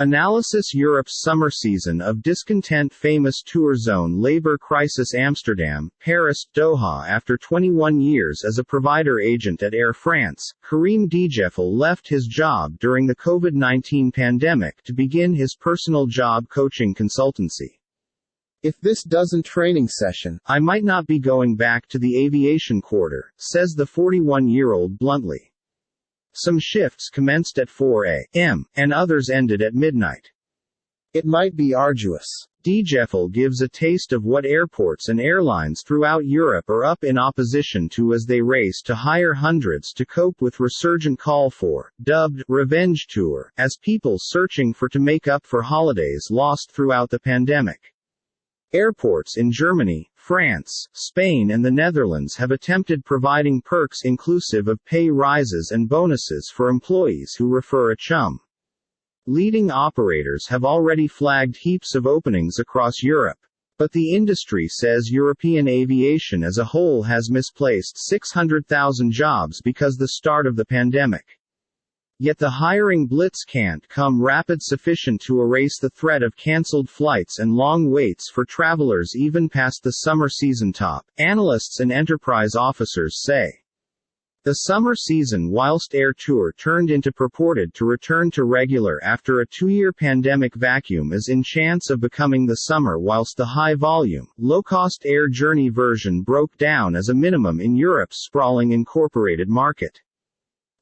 Analysis Europe's summer season of discontent. Famous tour zone labor crisis. Amsterdam, Paris, Doha. After 21 years as a provider agent at Air France, Karim Djeffel left his job during the COVID-19 pandemic to begin his personal job coaching consultancy. "If this doesn't training session, I might not be going back to the aviation quarter," says the 41-year-old bluntly. Some shifts commenced at 4 a.m., and others ended at midnight. "It might be arduous." Djeffel gives a taste of what airports and airlines throughout Europe are up in opposition to as they race to hire hundreds to cope with resurgent call for, dubbed, revenge tour, as people searching for to make up for holidays lost throughout the pandemic. Airports in Germany, France, Spain and the Netherlands have attempted providing perks inclusive of pay rises and bonuses for employees who refer a chum. Leading operators have already flagged heaps of openings across Europe. But the industry says European aviation as a whole has misplaced 600,000 jobs because the start of the pandemic. Yet the hiring blitz can't come rapid sufficient to erase the threat of cancelled flights and long waits for travelers even past the summer season top, analysts and enterprise officers say. The summer season, whilst air tour turned into purported to return to regular after a 2-year pandemic vacuum, is in chance of becoming the summer, whilst the high-volume, low-cost air journey version broke down as a minimum in Europe's sprawling incorporated market.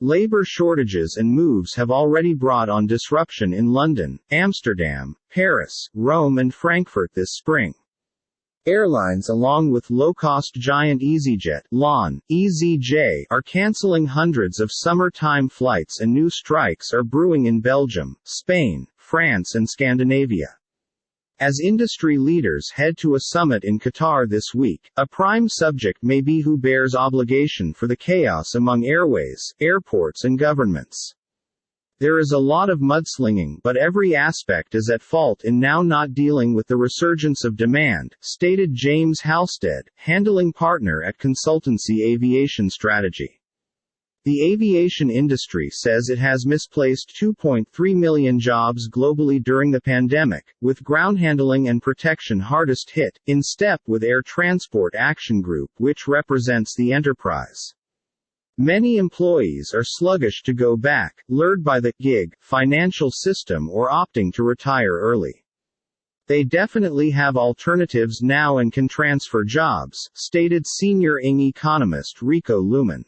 Labor shortages and moves have already brought on disruption in London, Amsterdam, Paris, Rome and Frankfurt this spring. Airlines along with low-cost giant EasyJet, LAN, EasyJ, are cancelling hundreds of summer-time flights and new strikes are brewing in Belgium, Spain, France and Scandinavia. As industry leaders head to a summit in Qatar this week, a prime subject may be who bears obligation for the chaos among airways, airports and governments. There is a lot of mudslinging, but every aspect is at fault in now not dealing with the resurgence of demand, stated James Halstead, handling partner at consultancy Aviation Strategy. The aviation industry says it has misplaced 2.3 million jobs globally during the pandemic, with ground handling and protection hardest hit, in step with Air Transport Action Group, which represents the enterprise. Many employees are sluggish to go back, lured by the gig financial system or opting to retire early. They definitely have alternatives now and can transfer jobs, stated senior ING economist Rico Luhmann.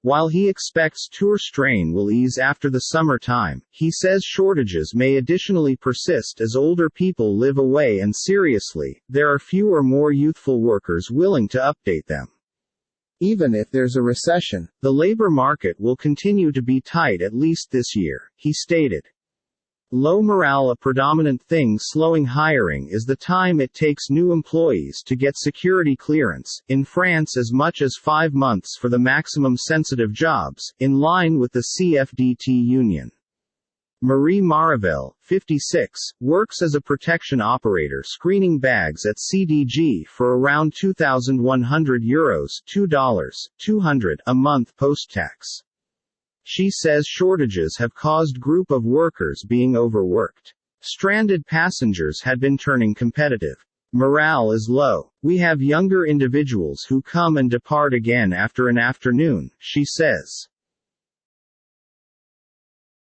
While he expects tour strain will ease after the summertime, he says shortages may additionally persist as older people live away and seriously, there are fewer more youthful workers willing to update them. Even if there's a recession, the labor market will continue to be tight at least this year, he stated. Low morale, a predominant thing slowing hiring, is the time it takes new employees to get security clearance, in France as much as 5 months for the maximum sensitive jobs, in line with the CFDT union. Marie Maravel, 56, works as a protection operator screening bags at CDG for around €2,100, $200 a month post-tax. She says shortages have caused group of workers being overworked. Stranded passengers had been turning competitive. Morale is low. We have younger individuals who come and depart again after an afternoon, she says.